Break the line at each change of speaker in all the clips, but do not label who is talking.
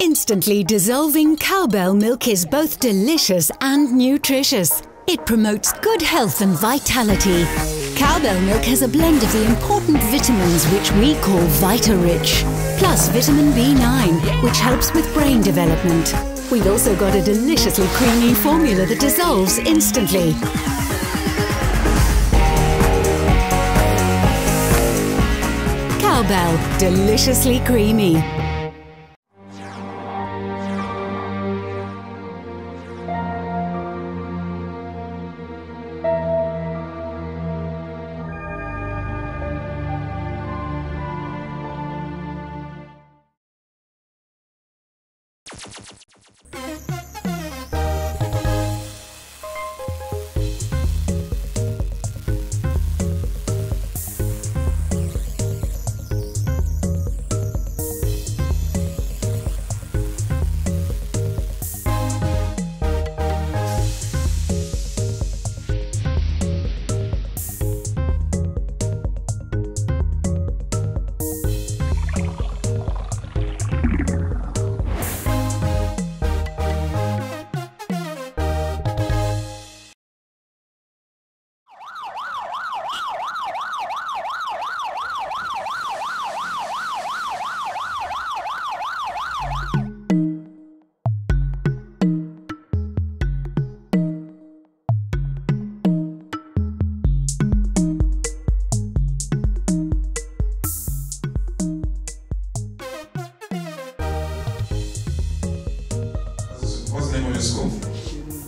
Instantly dissolving cowbell milk is both delicious and nutritious. It promotes good health and vitality. Cowbell milk has a blend of the important vitamins which we call Vita-Rich, plus vitamin B9, which helps with brain development. We've also got a deliciously creamy formula that dissolves instantly. Cowbell, deliciously creamy.
What's the name of your school?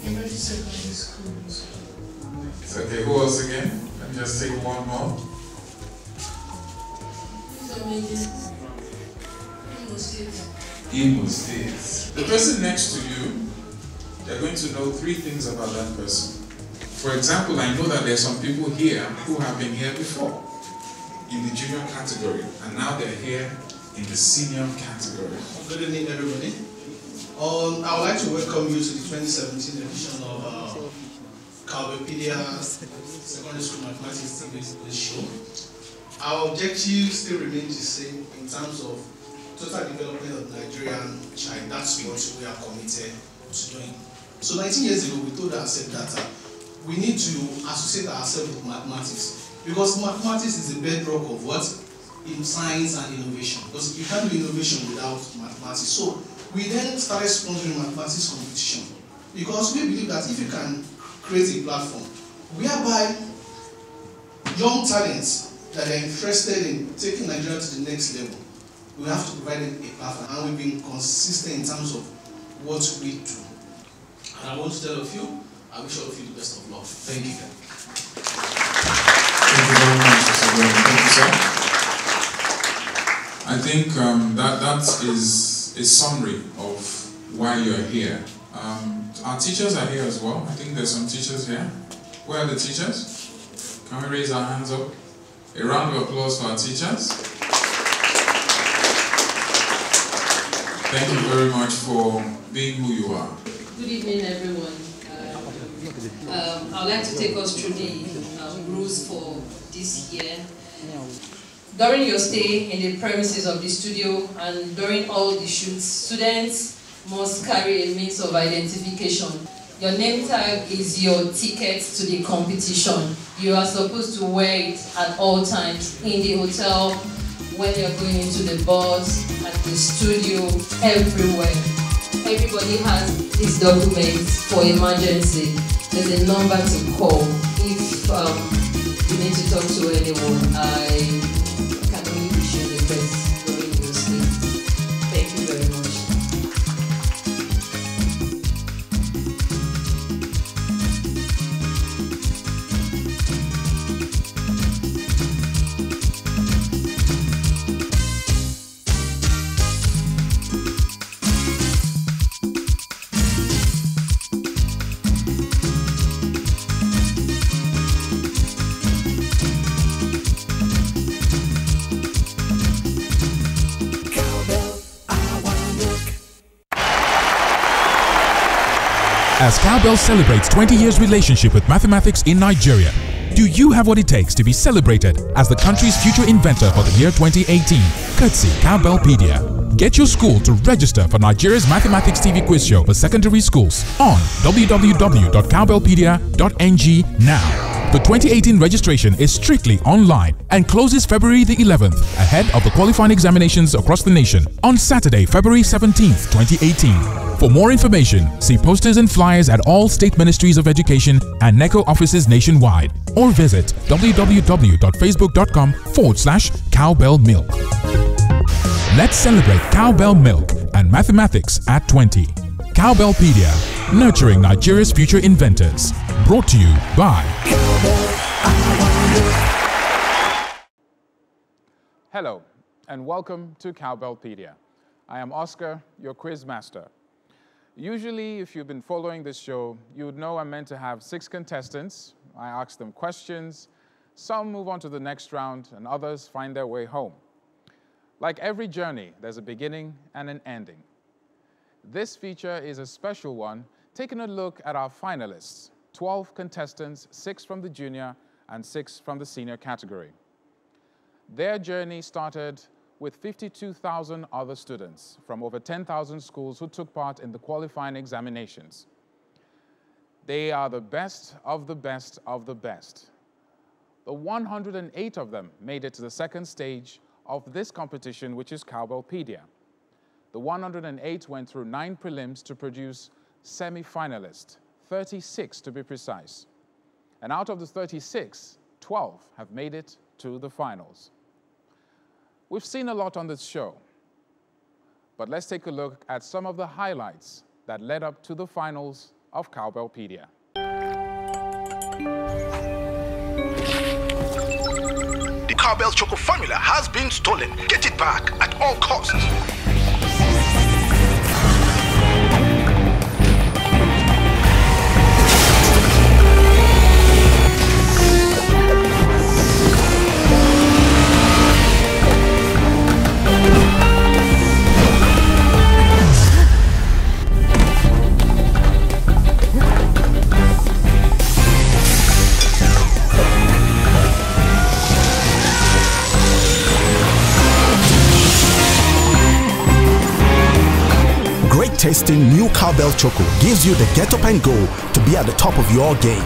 University Secondary School.
It's okay, who else again? Let me just take one more.
Imo State.
Imo State. The person next to you, they're going to know 3 things about that person. For example, I know that there are some people here who have been here before in the junior category, and now they're here in the senior category.
Good evening, everybody. I would like to welcome you to the 2017 edition of Cowbellpedia Secondary School Mathematics TV show. Our objective still remains the same in terms of total development of the Nigerian child. That's what we are committed to doing. So 19 years ago, we told ourselves that we need to associate ourselves with mathematics, because mathematics is the bedrock of what? In science and innovation. Because you can't do innovation without mathematics. So we then started sponsoring mathematics competition, because we believe that if you can create a platform whereby young talents that are interested in taking Nigeria to the next level, we have to provide them a platform, and we've been consistent in terms of what we do. And I want to tell all of you, I wish all of you the best of luck. Thank you.
Thank you very much, Mr. Brown. Thank you, sir. I think that is a summary of why you're here. Our teachers are here as well. I think there's some teachers here. Where are the teachers? Can we raise our hands up? A round of applause for our teachers. Thank you very much for being who you are.
Good evening, everyone. I'd like to take us through the rules for this year. During your stay in the premises of the studio and during all the shoots, students must carry a means of identification. Your name tag is your ticket to the competition. You are supposed to wear it at all times, in the hotel, when you're going into the bus, at the studio, everywhere. Everybody has this document for emergency. There's a number to call if you need to talk to anyone. I can only wish you the best during your stay. Thank you very much.
As Cowbell celebrates 20 years relationship with mathematics in Nigeria, do you have what it takes to be celebrated as the country's future inventor for the year 2018? Courtesy Cowbellpedia. Get your school to register for Nigeria's Mathematics TV quiz show for secondary schools on www.cowbellpedia.ng now. The 2018 registration is strictly online and closes February the 11th, ahead of the qualifying examinations across the nation on Saturday, February 17th, 2018. For more information, see posters and flyers at all state ministries of education and NECO offices nationwide, or visit www.facebook.com/cowbellmilk. Let's celebrate Cowbell Milk and mathematics at 20. Cowbellpedia, nurturing Nigeria's future inventors. Brought to you by
Hello and welcome to Cowbellpedia. I am Oscar, your quiz master. Usually, if you've been following this show, you would know I'm meant to have 6 contestants. I ask them questions. Some move on to the next round and others find their way home. Like every journey, there's a beginning and an ending. This feature is a special one, taking a look at our finalists. 12 contestants, 6 from the junior and 6 from the senior category. Their journey started with 52,000 other students from over 10,000 schools who took part in the qualifying examinations. They are the best of the best of the best. The 108 of them made it to the second stage of this competition, which is Cowbellpedia. The 108 went through 9 prelims to produce semi-finalists, 36 to be precise. And out of the 36, 12 have made it to the finals. We've seen a lot on this show, but let's take a look at some of the highlights that led up to the finals of Cowbellpedia.
The Cowbell Choco formula has been stolen. Get it back at all costs. Tasting new Cowbell Choco gives you the get up and go to be at the top of your game.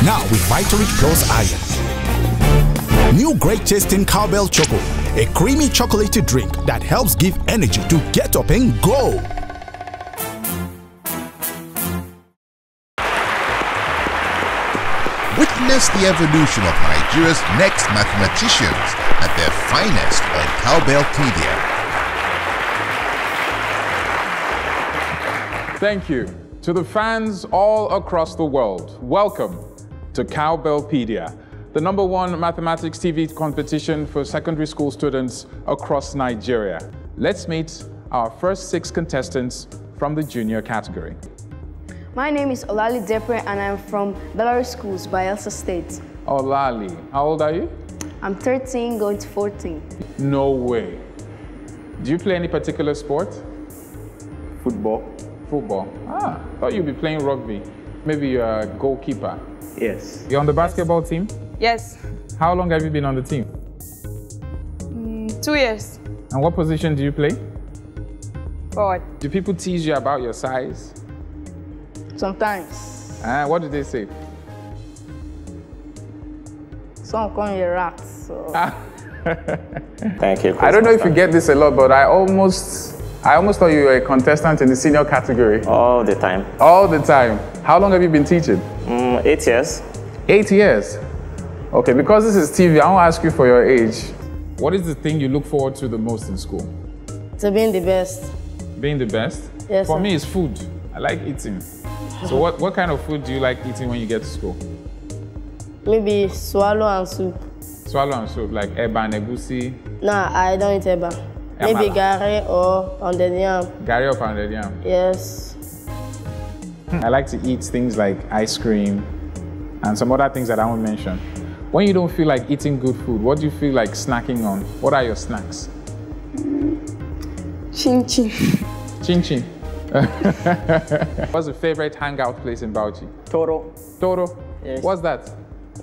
Now with Vitarich Plus Iron. New great tasting Cowbell Choco, a creamy chocolatey drink that helps give energy to get up and go.
Witness the evolution of Nigeria's next mathematicians at their finest on Cowbellpedia.
Thank you. To the fans all across the world, welcome to Cowbellpedia, the #1 mathematics TV competition for secondary school students across Nigeria. Let's meet our first 6 contestants from the junior category.
My name is Olali Depre and I'm from Belarus Schools, Bayelsa State.
Olali, how old are you?
I'm 13, going to 14.
No way. Do you play any particular sport?
Football.
Football. Ah, thought you'd be playing rugby. Maybe you're a goalkeeper.
Yes.
You're on the basketball team?
Yes.
How long have you been on the team?
2 years.
And what position do you play?
Forward.
Do people tease you about your size?
Sometimes.
What do they say?
Some call me a rat, so...
Thank you.
I don't know if you get this a lot, but I almost thought you were a contestant in the senior category.
All the time.
All the time. How long have you been teaching?
8 years.
8 years? Okay, because this is TV, I won't ask you for your age. What is the thing you look forward to the most in school?
To being the best.
Being the best?
Yes,
For
sir.
me, it's food. I like eating. So what kind of food do you like eating when you get to school?
Maybe swallow and soup.
Swallow and soup, like eba and egusi?
Nah, I don't eat eba. Maybe gari or pounded yam.
Gari or pounded yam?
Yes.
I like to eat things like ice cream and some other things that I won't mention. When you don't feel like eating good food, what do you feel like snacking on? What are your snacks?
Chin chin.
Chin chin. What's your favorite hangout place in Bauchi?
Toro.
Toro?
Yes.
What's that?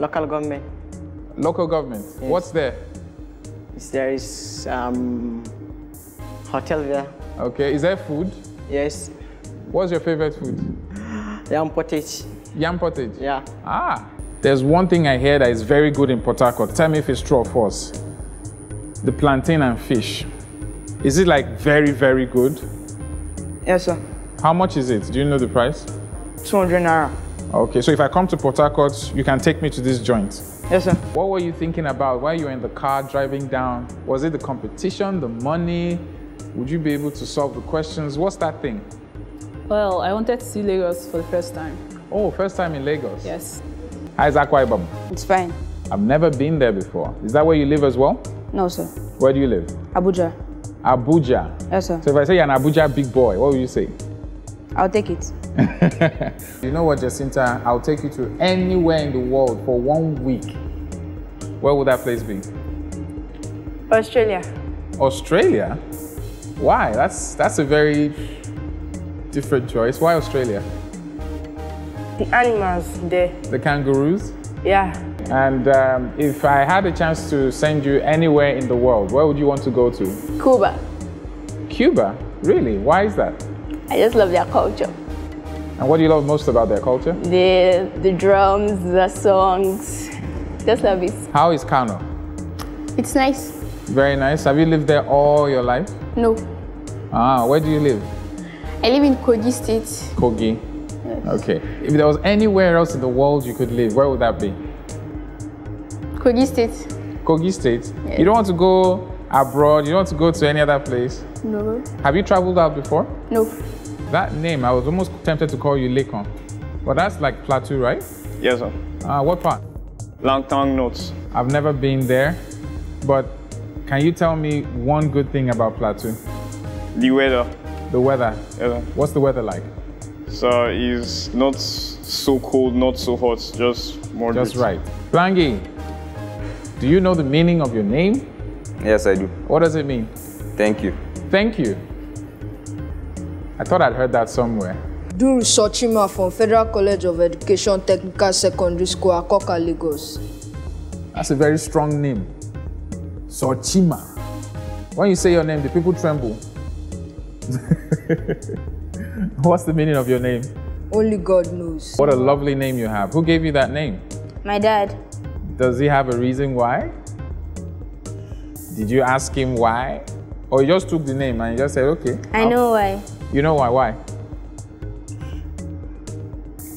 Local government.
Local government.
Yes.
What's there?
There is
Hotel Villa.
Okay, is there food?
Yes.
What's your favorite food?
Yam pottage.
Yam pottage?
Yeah.
Ah, there's one thing I hear that is very good in Port Harcourt. Tell me if it's true or false. The plantain and fish. Is it like very, very good?
Yes, sir.
How much is it? Do you know the price?
200 naira.
Okay, so if I come to Port Harcourt, you can take me to this joint.
Yes, sir.
What were you thinking about while you were in the car driving down? Was it the competition, the money? Would you be able to solve the questions? What's that thing?
Well, I wanted to see Lagos for the first time.
Oh, first time in Lagos?
Yes.
How's Akwa Ibom?
It's fine.
I've never been there before. Is that where you live as well?
No, sir.
Where do you live?
Abuja.
Abuja?
Yes, sir.
So if I say you're an Abuja big boy, what would you say?
I'll take it.
You know what, Jacinta? I'll take you to anywhere in the world for 1 week. Where would that place be?
Australia.
Australia? Why? That's a very different choice. Why Australia?
The animals there.
The kangaroos?
Yeah.
And if I had a chance to send you anywhere in the world, where would you want to go to?
Cuba.
Cuba? Really? Why is that?
I just love their culture.
And what do you love most about their culture?
The drums, the songs. Just love it.
How is Kano?
It's nice.
Very nice. Have you lived there all your life?
No.
Ah, where do you live?
I live in Kogi State.
Kogi?
Yes.
Okay. If there was anywhere else in the world you could live, where would that be?
Kogi State.
Kogi State?
Yes.
You don't want to go abroad? You don't want to go to any other place?
No.
Have you traveled out before?
No.
That name, I was almost tempted to call you Lekon. But that's like Plateau, right?
Yes, sir.
What part?
Langtang Notes.
I've never been there, but can you tell me one good thing about Plateau?
The weather.
The weather?
Yes, sir.
What's the weather like?
So it's not so cold, not so hot, just moderate.
Just right. Plangi, do you know the meaning of your name?
Yes, I do.
What does it mean?
Thank you.
Thank you. I thought I'd heard that somewhere.
Duru Sochima from Federal College of Education Technical Secondary School, Akoka, Lagos.
That's a very strong name. Sochima. When you say your name, the people tremble. What's the meaning of your name?
Only God knows.
What a lovely name you have. Who gave you that name?
My dad.
Does he have a reason why? Did you ask him why? Or you just took the name and you just said, okay.
I know why.
You know why? Why?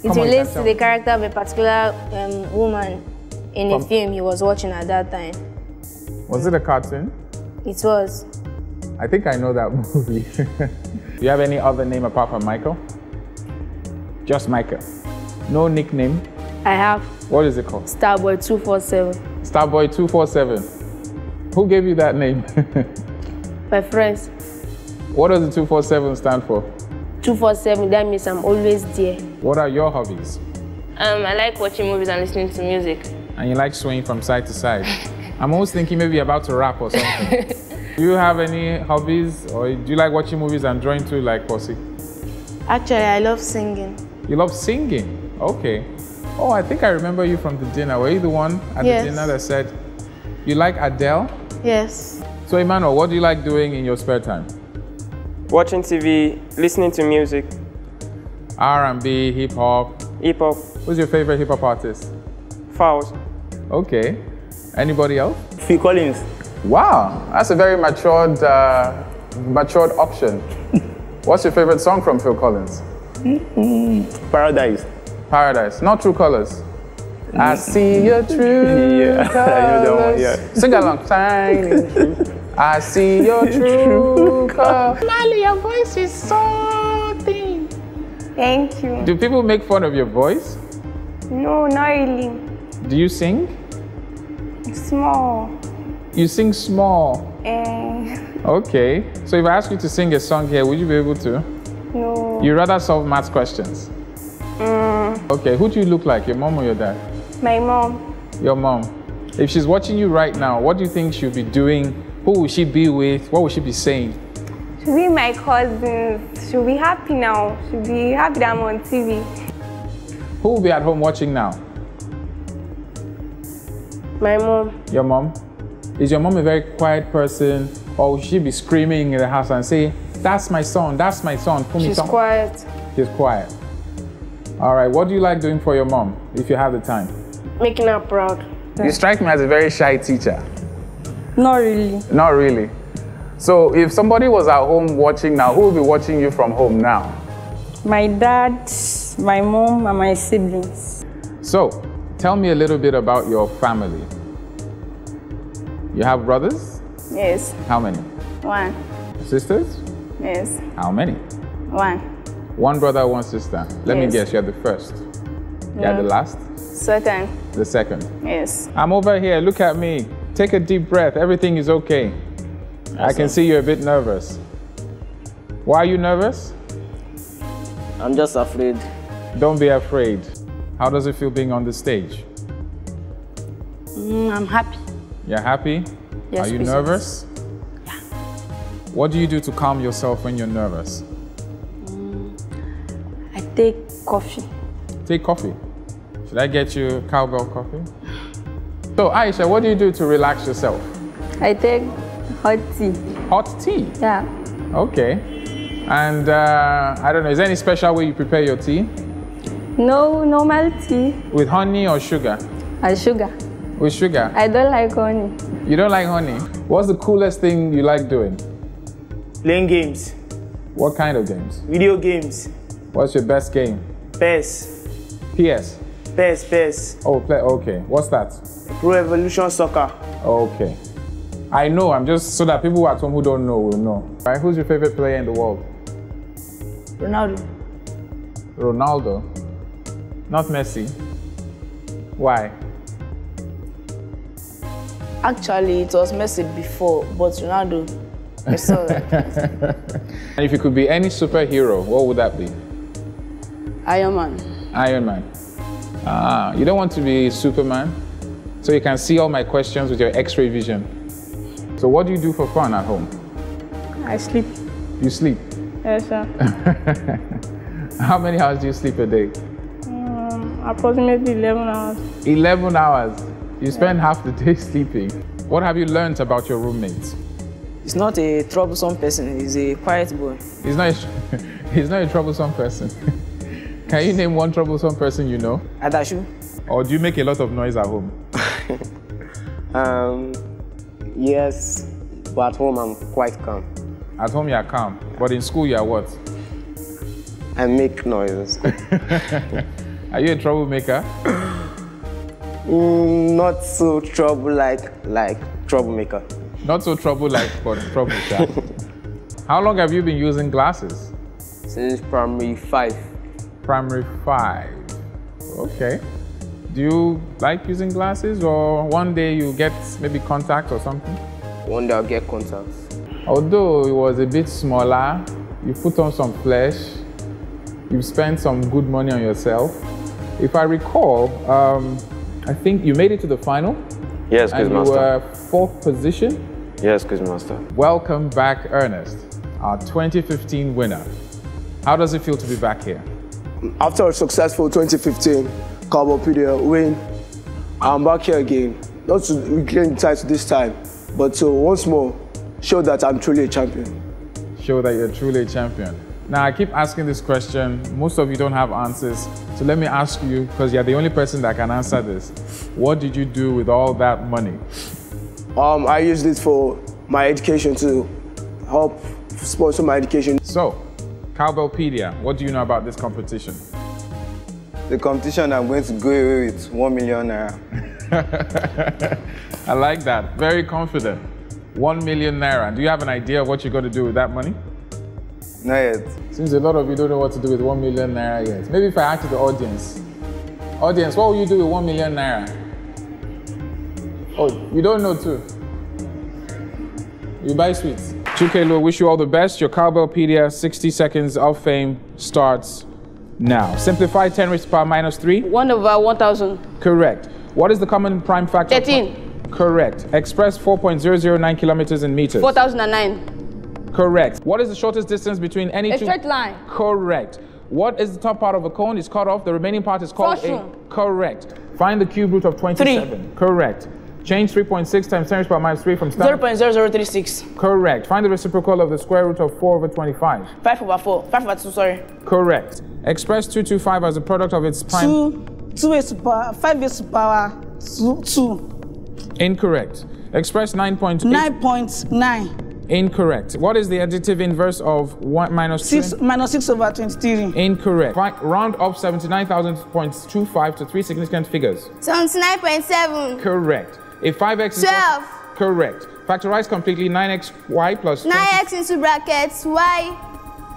It relates to the character of a particular woman in a film he was watching at that time.
Was it a cartoon?
It was.
I think I know that movie. Do you have any other name apart from Michael? Just Michael. No nickname?
I have.
What is it called?
Starboy 247.
Starboy 247. Who gave you that name?
My friends.
What does the 247 stand for?
247, that means I'm always there.
What are your hobbies?
I like watching movies and listening to music.
And you like swaying from side to side. I'm always thinking maybe you're about to rap or something. Do you have any hobbies, or do you like watching movies and drawing too, like Posse?
Actually, I love singing.
You love singing? Okay. Oh, I think I remember you from the dinner. Were you the one at the dinner that said, you like Adele?
Yes.
So Emmanuel, what do you like doing in your spare time?
Watching TV, listening to music.
R&B, hip-hop?
Hip-hop.
Who's your favorite hip-hop artist?
Fowls.
Okay. Anybody else?
Phil Collins.
Wow, that's a very matured option. What's your favorite song from Phil Collins?
Paradise.
Paradise, not True Colors. I see your true colors.
I know that one, yeah.
Sing along. Shining. I see your true colors. Mali, your voice is so thin.
Thank you.
Do people make fun of your voice?
No, not really.
Do you sing?
Small.
You sing small. Okay. So if I ask you to sing a song here, would you be able to?
No.
You'd rather solve math questions? Okay, who do you look like, your mom or your dad?
My mom.
Your mom. If she's watching you right now, what do you think she'll be doing? Who will she be with? What will she be saying?
She'll be my cousins. She'll be happy now. She'll be happy that I'm on TV.
Who will be at home watching now?
My mom.
Your mom? Is your mom a very quiet person? Or will she be screaming in the house and say, that's my son, that's my son.
She's quiet.
She's quiet. All right, what do you like doing for your mom, if you have the time?
Making her proud.
You strike me as a very shy teacher.
Not really.
Not really. So if somebody was at home watching now, who will be watching you from home now?
My dad, my mom, and my siblings.
So, tell me a little bit about your family. You have brothers?
Yes.
How many?
1.
Sisters?
Yes.
How many?
1.
1 brother, 1 sister. Let me guess, you're the first. You're the last?
Second.
The second.
Yes.
I'm over here, look at me. Take a deep breath, everything is okay. I can see you're a bit nervous. Why are you nervous?
I'm just afraid.
Don't be afraid. How does it feel being on the stage?
I'm happy.
You're happy?
Yes,
are you
please.
nervous?
Yeah.
What do you do to calm yourself when you're nervous?
I take coffee.
Take coffee. Should I get you cowbell coffee? So Aisha, what do you do to relax yourself?
I take hot tea.
Hot tea?
Yeah.
Okay. And I don't know, is there any special way you prepare your tea?
No, normal tea.
With honey or sugar?
And sugar.
With sugar?
I don't like honey.
You don't like honey? What's the coolest thing you like doing?
Playing games.
What kind of games?
Video games.
What's your best game?
PES.
PS?
PES.
Oh, okay. What's that?
Pro Evolution Soccer.
Okay. I know, I'm just so that people at home who don't know will know. Right? Who's your favorite player in the world?
Ronaldo.
Ronaldo? Not Messi? Why?
Actually, it was Messi before, but Ronaldo. I saw that.
And if you could be any superhero, what would that be?
Iron Man.
Iron Man. Ah, you don't want to be Superman? So you can see all my questions with your X-ray vision. So what do you do for fun at home?
I sleep.
You sleep?
Yes, sir.
How many hours do you sleep a day?
Approximately 11 hours.
11 hours? You spend half the day sleeping. What have you learned about your roommates?
He's not a troublesome person, he's a quiet boy.
He's not a troublesome person. Can you name one troublesome person you know?
Adashu.
Or do you make a lot of noise at home?
Yes, but at home I'm quite calm.
At home you are calm, but in school you are what?
I make noises.
Are you a troublemaker?
Not so like troublemaker.
Not so trouble-like, but troublemaker. How long have you been using glasses?
Since primary 5.
Primary 5. Okay. Do you like using glasses, or one day you get maybe contacts or something?
One day I'll get contacts.
Although it was a bit smaller, you put on some flesh, you spent some good money on yourself. If I recall, I think you made it to the final.
Yes,
and
Quizmaster.
you were 4th position.
Yes, Quizmaster.
Welcome back, Ernest, our 2015 winner. How does it feel to be back here?
After a successful 2015 Cowbellpedia win, I'm back here again. Not to reclaim the title this time, but to once more show that I'm truly a champion.
Show that you're truly a champion. Now, I keep asking this question. Most of you don't have answers. So let me ask you, because you're the only person that can answer this. What did you do with all that money?
I used it for my education, to help sponsor my education.
So, Cowbellpedia, what do you know about this competition?
The competition, I'm going to go away with 1 million naira.
I like that. Very confident. 1 million naira. Do you have an idea of what you're going to do with that money?
Not yet.
Seems a lot of you don't know what to do with 1 million naira yet. Maybe if I ask the audience. Audience, what will you do with 1 million naira? Oh, you don't know too? You buy sweets. Chukelo, wish you all the best. Your Cowbellpedia 60 seconds of fame starts now. Simplify 10 raised to the power minus 3.
1/1000.
Correct. What is the common prime factor?
13.
Correct. Express 4.009 kilometers in meters.
4009.
Correct. What is the shortest distance between any
A
two?
straight line.
Correct. What is the top part of a cone is cut off, the remaining part is called
Frustrum.
Correct. Find the cube root of 27.
3.
Correct. Change 3.6 times 10 raised to the power minus 3 from standard.
0.0036.
Correct. Find the reciprocal of the square root of 4 over 25.
5 over 4. 5 over 2, sorry.
Correct. Express 225 as a product of its prime.
2 raised to power, 5 raised to power 2.
Incorrect. Express 9.8.
9.9.
Incorrect. What is the additive inverse of 1 minus
6 minus 6 over 23?
Incorrect. Round up 79,000.25 to 3 significant figures.
79.7.
Correct. If 5x is
12.
Correct. Factorize completely 9xy plus
9x into brackets y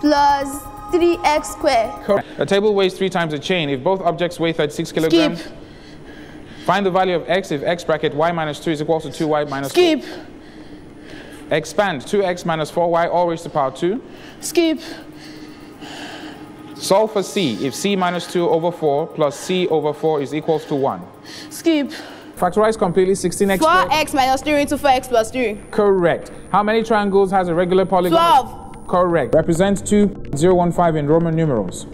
plus 3x squared.
Correct. A table weighs 3 times a chain. If both objects weigh 36 kilograms.
Skip.
Find the value of x if x bracket y minus 2 is equal to 2y minus 4.
Skip.
Expand 2x minus 4y all raised to the power 2.
Skip.
Solve for c if c minus 2 over 4 plus c over 4 is equals to 1.
Skip.
Factorize completely 16x.
4x minus 3 into 4x plus 3.
Correct. How many triangles has a regular polygon?
12.
Correct. Represent 2015 in Roman numerals.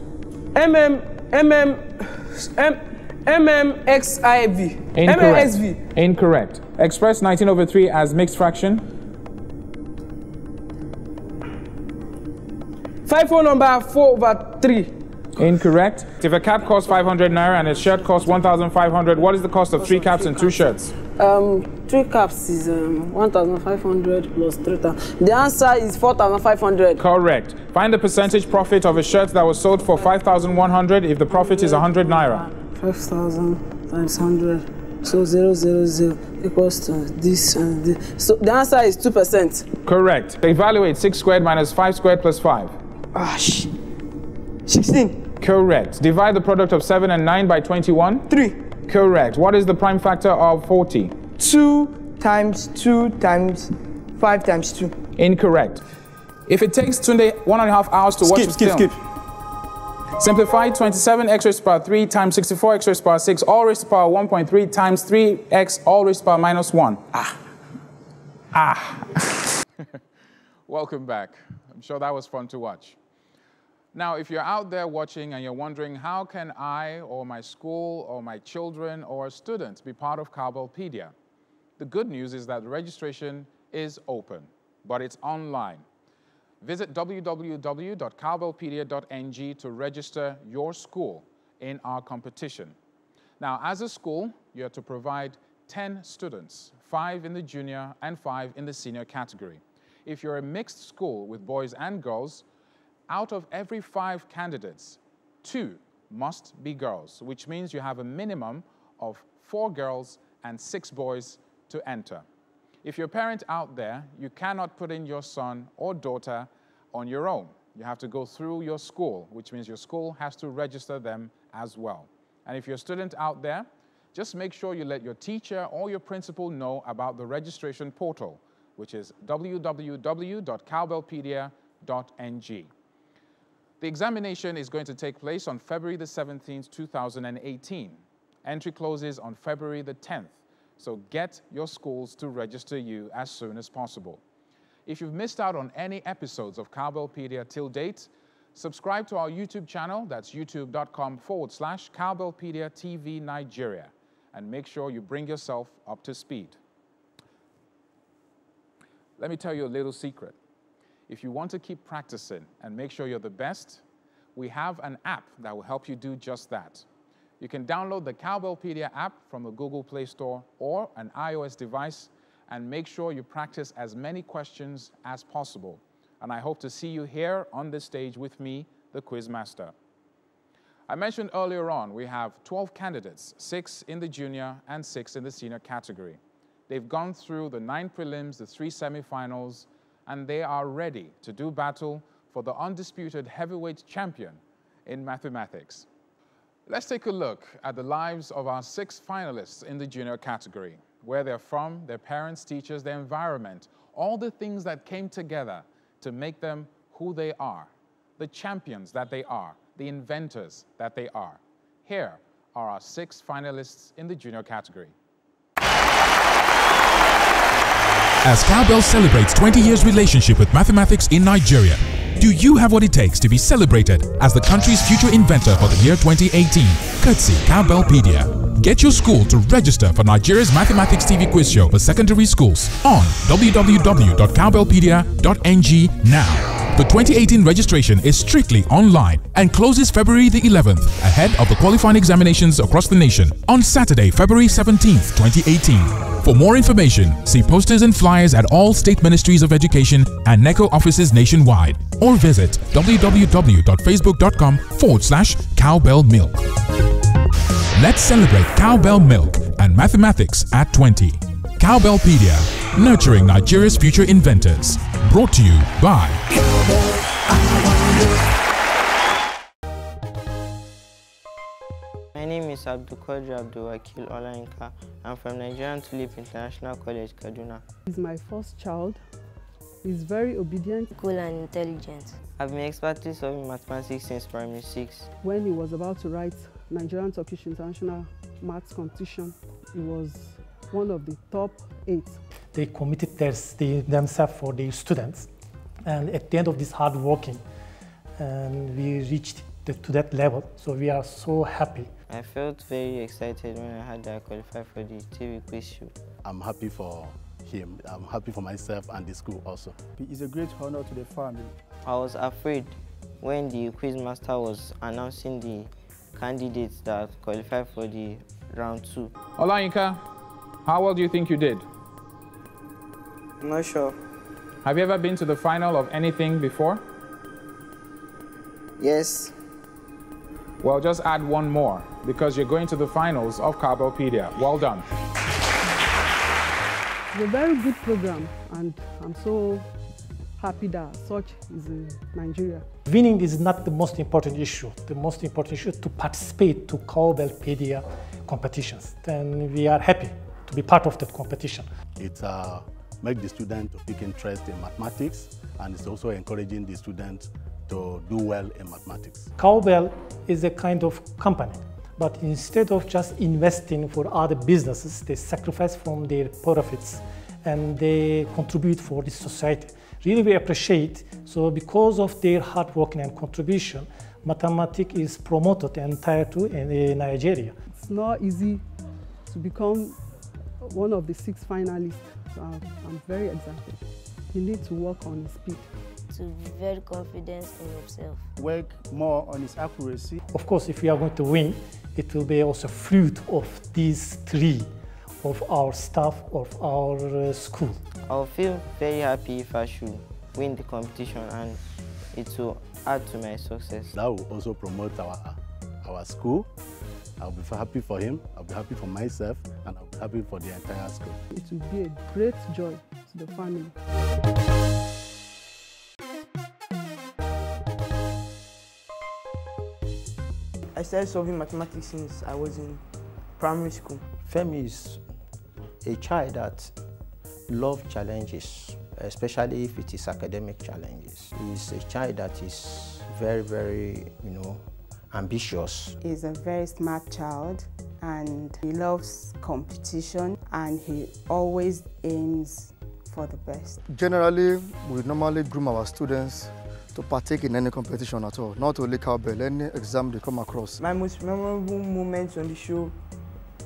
MMXIV.
Incorrect.
MMSV.
Incorrect. Express 19 over 3 as mixed fraction.
5 whole number 4 over 3.
Incorrect. If a cap costs 500 naira and a shirt costs 1,500, what is the cost of 3 caps and 2 shirts?
3 caps is 1,500 plus 3,000. The answer is 4,500.
Correct. Find the percentage profit of a shirt that was sold for 5,100 if the profit is 100 naira.
5,000 times 100. So 000 equals to this and this. So the answer is 2%.
Correct. Evaluate 6 squared minus 5 squared plus 5.
16.
Correct. Divide the product of 7 and 9 by 21.
3.
Correct. What is the prime factor of 40?
2 times 2 times 5 times 2.
Incorrect. If it takes Tunde 1.5 hours to watch this film.
Skip.
Simplify 27x raised to the power 3 times 64x raised to the power 6 all raised to the power 1.3 times 3x all raised to the power minus 1. Welcome back. I'm sure that was fun to watch. Now, if you're out there watching and you're wondering, how can I or my school or my children or students be part of Cowbellpedia? The good news is that the registration is open, but it's online. Visit www.cowbellpedia.ng to register your school in our competition. Now, as a school, you have to provide 10 students, 5 in the junior and 5 in the senior category. If you're a mixed school with boys and girls, out of every 5 candidates, 2 must be girls, which means you have a minimum of 4 girls and 6 boys to enter. If you're a parent out there, you cannot put in your son or daughter on your own. You have to go through your school, which means your school has to register them as well. And if you're a student out there, just make sure you let your teacher or your principal know about the registration portal, which is www.cowbellpedia.ng. The examination is going to take place on February the 17th, 2018. Entry closes on February the 10th. So get your schools to register you as soon as possible. If you've missed out on any episodes of Cowbellpedia till date, subscribe to our YouTube channel. That's youtube.com/Cowbellpedia TV Nigeria. And make sure you bring yourself up to speed. Let me tell you a little secret. If you want to keep practicing and make sure you're the best, we have an app that will help you do just that. You can download the Cowbellpedia app from the Google Play Store or an iOS device and make sure you practice as many questions as possible. And I hope to see you here on this stage with me, the Quizmaster. I mentioned earlier on, we have 12 candidates, 6 in the junior and 6 in the senior category. They've gone through the 9 prelims, the 3 semifinals, and they are ready to do battle for the undisputed heavyweight champion in mathematics. Let's take a look at the lives of our 6 finalists in the junior category, where they're from, their parents, teachers, their environment, all the things that came together to make them who they are, the champions that they are, the inventors that they are. Here are our 6 finalists in the junior category.
As Cowbell celebrates 20 years relationship with mathematics in Nigeria, do you have what it takes to be celebrated as the country's future inventor for the year 2018? Courtesy Cowbellpedia. Get your school to register for Nigeria's Mathematics TV quiz show for secondary schools on www.cowbellpedia.ng now. The 2018 registration is strictly online and closes February the 11th, ahead of the qualifying examinations across the nation on Saturday, February 17th, 2018. For more information, see posters and flyers at all state ministries of education and NECO offices nationwide, or visit www.facebook.com/cowbellmilk. Let's celebrate Cowbell Milk and mathematics at 20. Cowbellpedia, nurturing Nigeria's future inventors. Brought to you by
My name is Abdulkadir Abdulwakil Olayinka. I'm from Nigerian Tulip International College, Kaduna.
He's my first child. He's very obedient,
cool and intelligent.
I've been expertly solving mathematics since primary 6.
When he was about to write Nigerian Turkish International Maths Competition, he was one of the top 8.
They committed themselves for the students, and at the end of this hard working, we reached to that level, so we are so happy.
I felt very excited when I had that I qualified for the TV quiz show.
I'm happy for him, I'm happy for myself and the school also.
It's a great honor to the family.
I was afraid when the quiz master was announcing the candidates that qualified for the round 2.
Olayinka, how well do you think you did?
I'm not sure.
Have you ever been to the final of anything before?
Yes.
Well, just add one more, because you're going to the finals of Cowbellpedia. Well done.
It's a very good program, and I'm so happy that such is in Nigeria.
Winning is not the most important issue. The most important issue is to participate to Cowbellpedia competitions. And we are happy to be part of that competition.
It makes the student to take interest in mathematics, and it's also encouraging the students to do well in mathematics.
Cowbell is a kind of company, but instead of just investing for other businesses, they sacrifice from their profits and they contribute for the society. Really we appreciate, so because of their hard work and contribution, mathematics is promoted entirely in Nigeria.
It's not easy to become one of the 6 finalists, so I'm very excited. You need to work on speed.
To be very confident in yourself.
Work more on his accuracy.
Of course, if we are going to win, it will be also fruit of these 3 of our staff of our school.
I'll feel very happy if I should win the competition, and it will add to my success.
That will also promote our school. I'll be happy for him, I'll be happy for myself, and I'll be happy for the entire school.
It will be a great joy to the family.
I started solving mathematics since I was in primary school.
Femi is a child that loves challenges, especially if it is academic challenges. He's a child that is very, very, ambitious.
He's a very smart child, and he loves competition, and he always aims for the best.
Generally, we normally groom our students to partake in any competition at all, not only cowbell, any exam they come across.
My most memorable moment on the show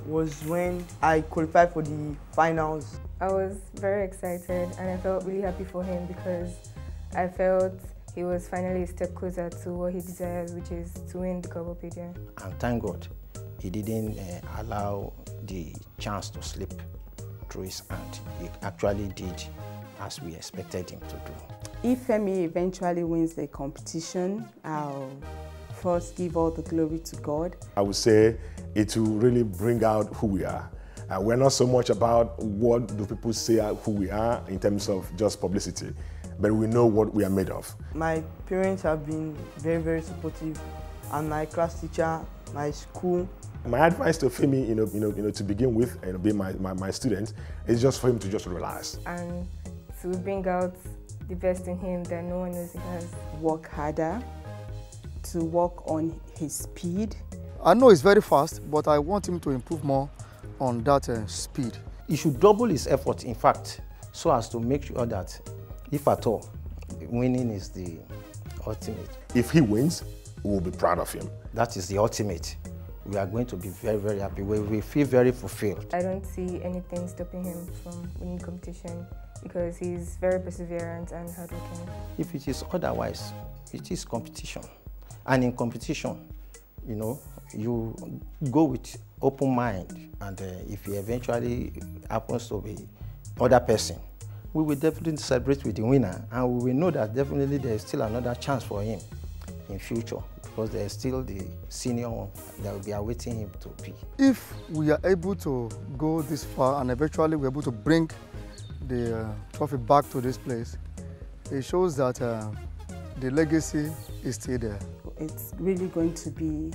was when I qualified for the finals.
I was very excited, and I felt really happy for him because I felt he was finally a step closer to what he desires, which is to win the Cowbellpedia.
And thank God he didn't allow the chance to slip through his hand. He actually did as we expected him to do.
If Femi eventually wins the competition, I'll first give all the glory to God.
I would say it will really bring out who we are. We're not so much about what do people say who we are in terms of just publicity, but we know what we are made of.
My parents have been very, very supportive, and my class teacher, my school.
My advice to Femi, to begin with, being my student, is just for him to just relax.
And to bring out the best in him that no one knows he has.
Work harder, to work on his speed.
I know he's very fast, but I want him to improve more on that speed.
He should double his effort, in fact, so as to make sure that, if at all, winning is the ultimate.
If he wins, we will be proud of him.
That is the ultimate. we are going to be very, very happy. We feel very fulfilled.
I don't see anything stopping him from winning competition because he's very perseverant and hardworking.
If it is otherwise, it is competition. And in competition, you know, you go with open mind, and if he eventually happens to be other person, we will definitely celebrate with the winner, and we will know that definitely there is still another chance for him in future, because there is still the senior one that will be awaiting him to be.
If we are able to go this far and eventually we're able to bring the trophy back to this place, it shows that the legacy is still there.
It's really going to be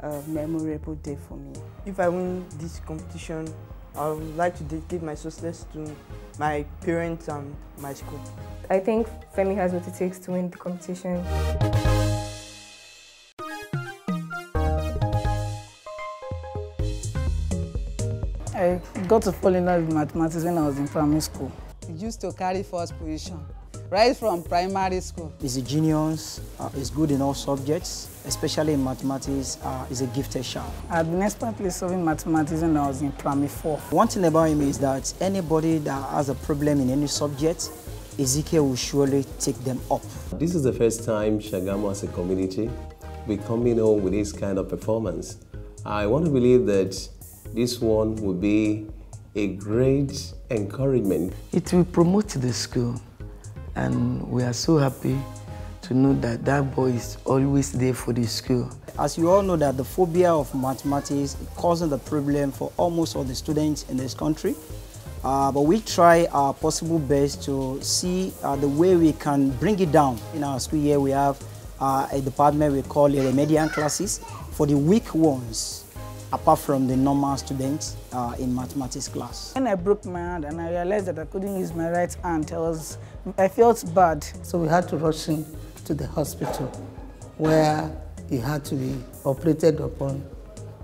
a memorable day for me.
If I win this competition, I would like to dedicate my success to my parents and my school.
I think Femi has what it takes to win the competition.
I got to fall in love with mathematics when I was in primary school.
He used to carry first position, right from primary school.
He's a genius, he's good in all subjects, especially in mathematics. He's a gifted child.
I've been expertly solving mathematics when I was in primary 4.
One thing about him is that anybody that has a problem in any subject, Ezekiel will surely take them up.
This is the first time Shagamu as a community will be coming home with this kind of performance. I want to believe that this one will be a great encouragement.
It will promote the school, and we are so happy to know that that boy is always there for the school.
As you all know that the phobia of mathematics is causing the problem for almost all the students in this country. But we try our possible best to see the way we can bring it down. In our school here we have a department we call remedial classes for the weak ones, apart from the normal students in mathematics class.
When I broke my hand and I realized that I couldn't use my right hand, I felt bad.
So we had to rush him to the hospital where he had to be operated upon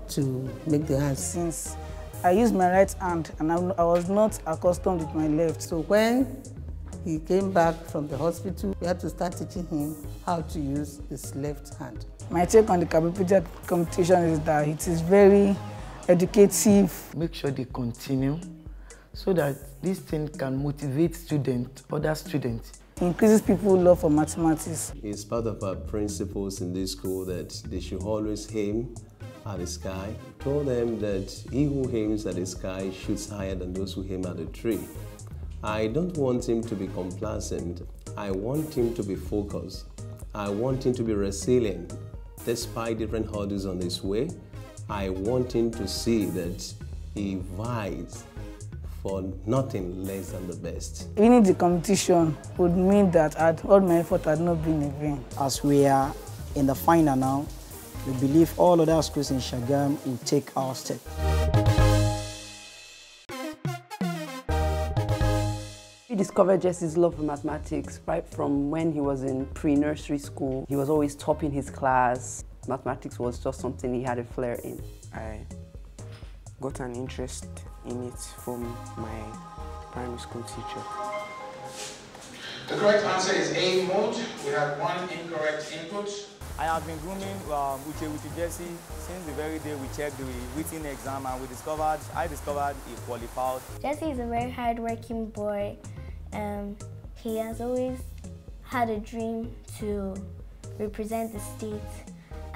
to make the hand.
Since I used my right hand and I was not accustomed with my left.
So when he came back from the hospital, we had to start teaching him how to use his left hand.
My take on the Kabopedia competition is that it is very educative.
Make sure they continue so that this thing can motivate students, other students.
It increases people's love for mathematics.
It's part of our principles in this school that they should always aim at the sky. Told them that he who aims at the sky shoots higher than those who aim at the tree. I don't want him to be complacent. I want him to be focused. I want him to be resilient. Despite different hurdles on his way, I want him to see that he vies for nothing less than the best.
Winning the competition would mean that all my effort had not been in vain.
As we are in the final now, we believe all other schools in Shagamu will take our step.
He discovered Jesse's love for mathematics right from when he was in pre-nursery school. He was always top in his class. Mathematics was just something he had a flair in.
I got an interest in it from my primary school teacher.
The correct answer is A mode. We have one incorrect input.
I have been grooming Uche Jesse since the very day we checked the written exam, and I discovered he qualified.
Jesse is a very hard-working boy. He has always had a dream to represent the state,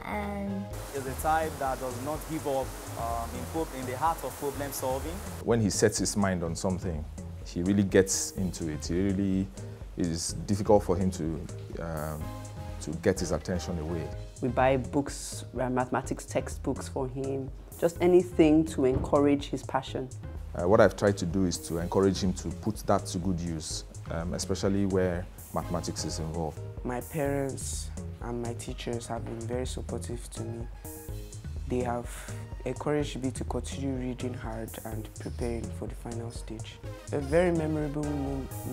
and
he's a type that does not give up in the heart of problem solving.
When he sets his mind on something, he really gets into it. It really is difficult for him to get his attention away.
We buy books, mathematics textbooks for him, just anything to encourage his passion.
What I've tried to do is to encourage him to put that to good use, especially where mathematics is involved.
My parents and my teachers have been very supportive to me. They have encouraged me to continue reading hard and preparing for the final stage. A very memorable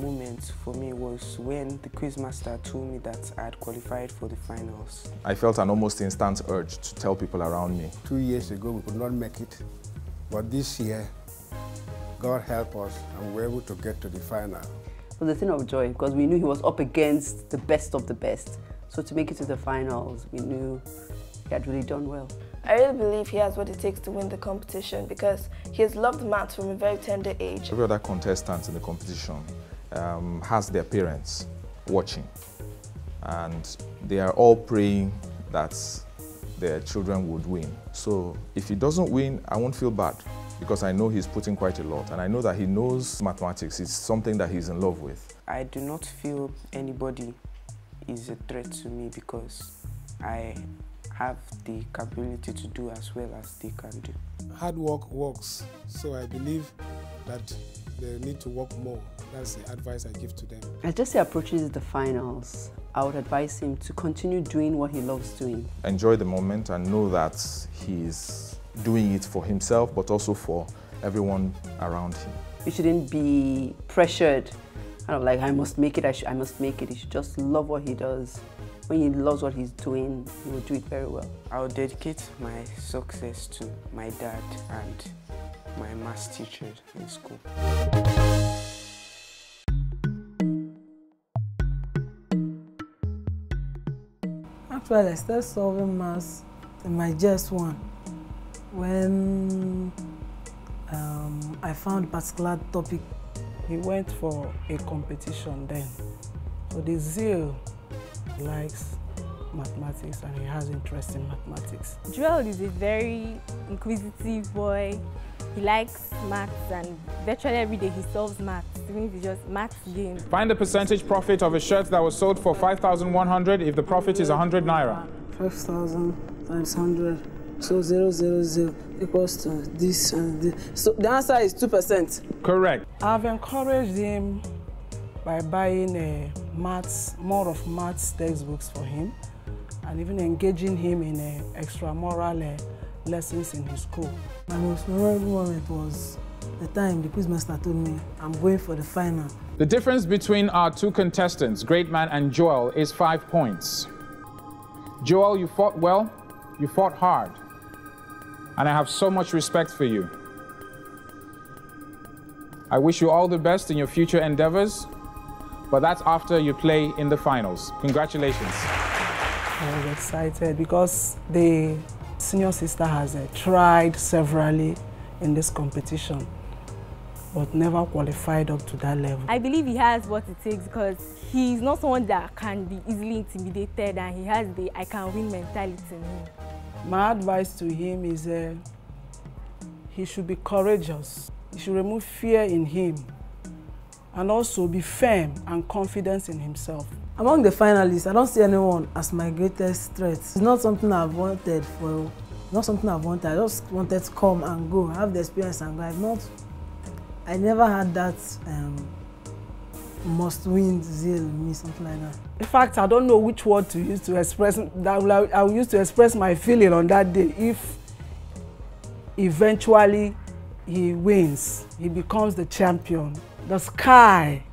moment for me was when the quizmaster told me that I had qualified for the finals.
I felt an almost instant urge to tell people around me.
2 years ago we could not make it, but this year, God help us, and we were able to get to the final.
It was a thing of joy because we knew he was up against the best of the best. So to make it to the finals, we knew he had really done well.
I really believe he has what it takes to win the competition because he has loved maths from a very tender age.
Every other contestant in the competition has their parents watching, and they are all praying that their children would win. So if he doesn't win, I won't feel bad because I know he's putting quite a lot, and I know that he knows mathematics. It's something that he's in love with.
I do not feel anybody is a threat to me because I have the capability to do as well as they can do.
Hard work works, so I believe that they need to work more. That's the advice I give to them.
As Jesse approaches the finals, I would advise him to continue doing what he loves doing.
Enjoy the moment and know that he's doing it for himself, but also for everyone around him.
You shouldn't be pressured, kind of like, I must make it, I must make it. You should just love what he does. When he loves what he's doing, he will do it very well.
I will dedicate my success to my dad and my maths teachers in school.
Actually, I started solving maths in my JS1 when I found a particular topic.
He went for a competition then. So the zeal likes mathematics and he has interest in mathematics.
Joel is a very inquisitive boy. He likes maths and virtually every day he solves maths, even if it's just maths games.
Find the percentage profit of a shirt that was sold for 5,100 if the profit is 100 naira.
5,000 times 100, so 000 equals to this and this. So the answer is 2%.
Correct.
I've encouraged him by buying more of maths textbooks for him and even engaging him in extramural lessons in his school.
My most memorable moment was the time the quizmaster told me I'm going for the final.
The difference between our two contestants, Great Man and Joel, is 5 points. Joel, you fought well, you fought hard, and I have so much respect for you. I wish you all the best in your future endeavors, but that's after you play in the finals. Congratulations.
I was excited because the senior sister has tried severally in this competition, but never qualified up to that level.
I believe he has what it takes because he's not someone that can be easily intimidated and he has the I can win mentality in him.
My advice to him is he should be courageous. He should remove fear in him and also be firm and confident in himself.
Among the finalists, I don't see anyone as my greatest threat. It's not something I've wanted for, not something I've wanted. I just wanted to come and go, have the experience and go. I never had that must-win zeal in me, something like that.
In fact, I don't know which word to use to express that. I will use to express my feeling on that day. If eventually he wins, he becomes the champion. The sky,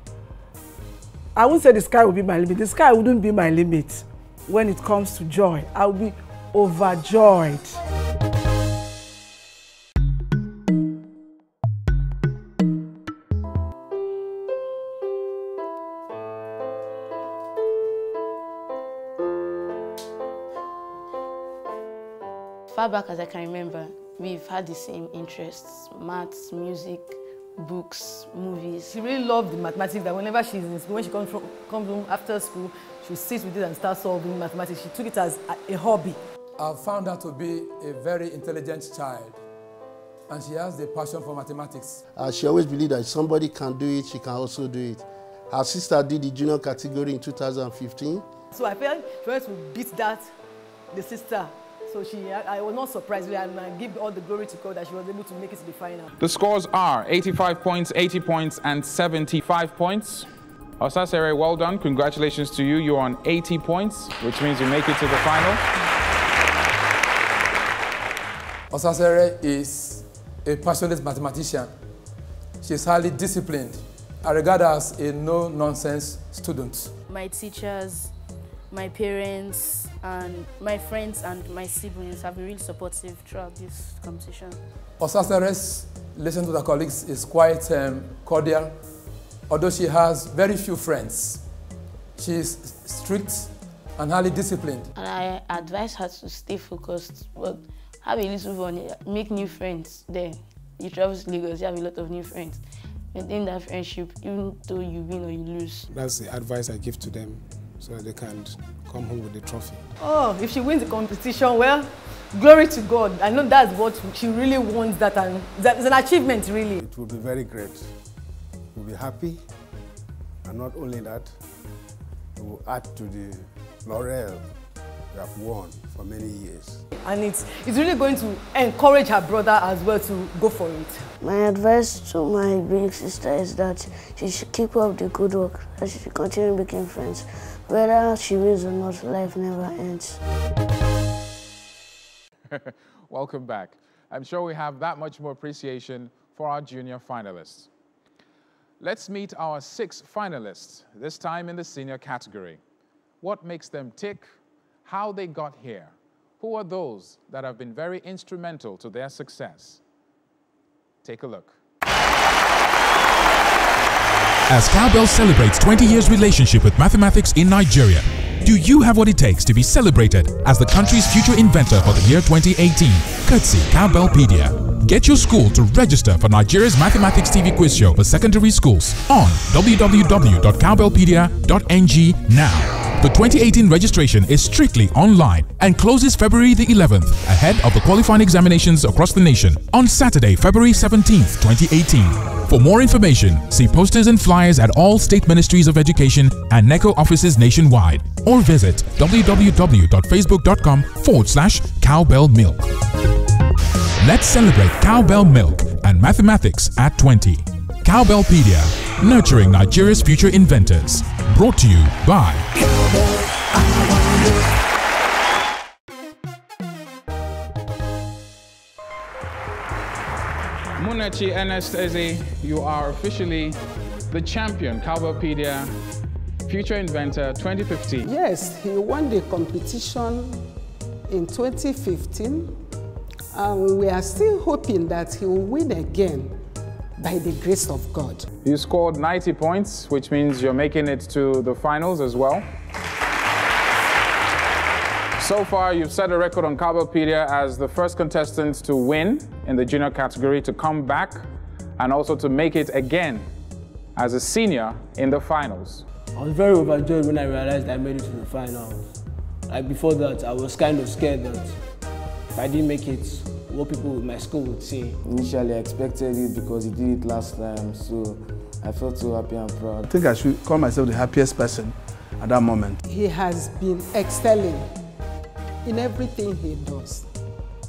I wouldn't say the sky would be my limit. The sky wouldn't be my limit when it comes to joy. I would be overjoyed.
Far back as I can remember, we've had the same interests: maths, music, books, movies.
She really loved the mathematics, that whenever she's in school, when she comes home after school, she'll sit with it and start solving mathematics. She took it as a hobby.
I've found her to be a very intelligent child, and she has the passion for mathematics.
She always believed that if somebody can do it, she can also do it. Her sister did the junior category in 2015.
So I felt she wanted to beat the sister. So I was not surprised, and I give all the glory to God that she was able to make it to the final.
The scores are 85 points, 80 points, and 75 points. Osasere, well done. Congratulations to you. You're on 80 points, which means you make it to the final.
Osasere is a passionate mathematician. She's highly disciplined. I regard her as a no-nonsense student.
My teachers, my parents, and my friends and my siblings have been really supportive throughout this competition.
Osasere's relation to the colleagues is quite cordial, although she has very few friends. She is strict and highly disciplined.
And I advise her to stay focused, but have a little fun, make new friends there. You travel to Lagos, you have a lot of new friends. Maintain that friendship, even though you win or you lose.
That's the advice I give to them, so that they can come home with the trophy.
Oh, if she wins the competition, well, glory to God. I know that's what she really wants, that, and it's an achievement, really.
It will be very great. We'll be happy, and not only that, we will add to the laurel we have won for many years.
And it's really going to encourage her brother as well to go for it.
My advice to my big sister is that she should keep up the good work, that she should continue making friends. Whether she wins or not, life never ends.
Welcome back. I'm sure we have that much more appreciation for our junior finalists. Let's meet our 6 finalists, this time in the senior category. What makes them tick? How they got here? Who are those that have been very instrumental to their success? Take a look.
As Cowbell celebrates 20 years relationship with mathematics in Nigeria, do you have what it takes to be celebrated as the country's future inventor for the year 2018? Courtesy Cowbellpedia. Get your school to register for Nigeria's Mathematics TV quiz show for secondary schools on www.cowbellpedia.ng now. The 2018 registration is strictly online and closes February the 11th, ahead of the qualifying examinations across the nation on Saturday, February 17th, 2018. For more information, see posters and flyers at all state ministries of education and NECO offices nationwide, or visit www.facebook.com/cowbellmilk. Let's celebrate Cowbell Milk and mathematics at 20. Cowbellpedia, nurturing Nigeria's future inventors. Brought to you by
Munachi Ernest Eze, you are officially the champion, Cowbellpedia Future Inventor 2015.
Yes, he won the competition in 2015, and we are still hoping that he will win again by the grace of God.
You scored 90 points, which means you're making it to the finals as well. So far, you've set a record on Cowbellpedia as the first contestant to win in the junior category, to come back, and also to make it again as a senior in the finals.
I was very overjoyed when I realized I made it to the finals. Like before that, I was kind of scared that if I didn't make it, what people in my school would say.
Initially, I expected it because he did it last time, so I felt so happy and proud.
I think I should call myself the happiest person at that moment.
He has been excelling in everything he does,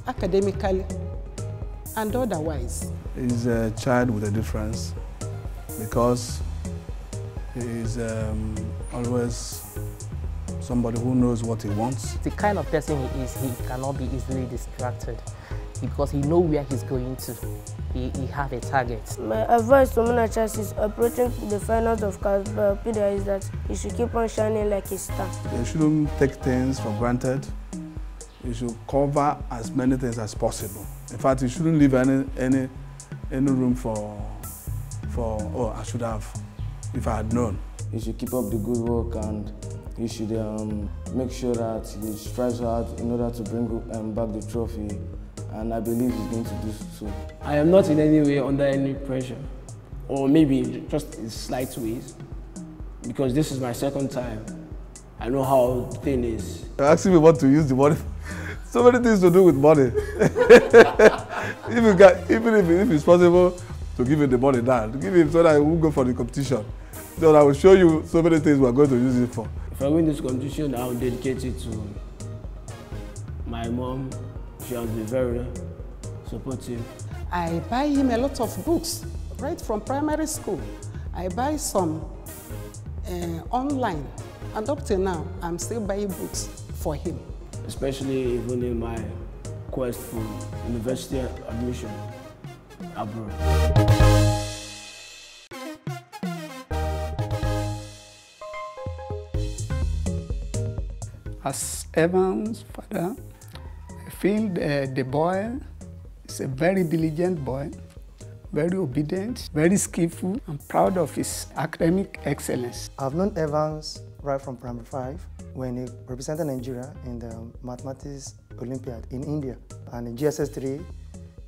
academically and otherwise.
He's a child with a difference because he is always somebody who knows what he wants.
The kind of person he is, he cannot be easily distracted because he knows where he's going to. He have a target.
My advice to Munachi is approaching the finals of Cowbellpedia is that he should keep on shining like a star.
You shouldn't take things for granted. You should cover as many things as possible. In fact, you shouldn't leave any room for oh, I should have, if I had known.
You should keep up the good work, and you should make sure that he strives hard in order to bring back the trophy, and I believe he's going to do so.
I am not in any way under any pressure, or maybe just in slight ways, because this is my second time. I know how the thing is.
You're asking me what to use the money. So many things to do with money. Even if it's possible to give him the money now, give him so that he won't go for the competition. So I will show you so many things we are going to use it for.
If I win this competition, I will dedicate it to my mom. She has been very supportive.
I buy him a lot of books, right from primary school. I buy some online, and up till now, I'm still buying books for him.
Especially even in my quest for university admission abroad.
As Evan's father, I feel the boy is a very diligent boy, very obedient, very skillful. I'm proud of his academic excellence.
I've known Evans right from primary 5.
when he represented Nigeria in the Mathematics Olympiad in India. And in GSS 3,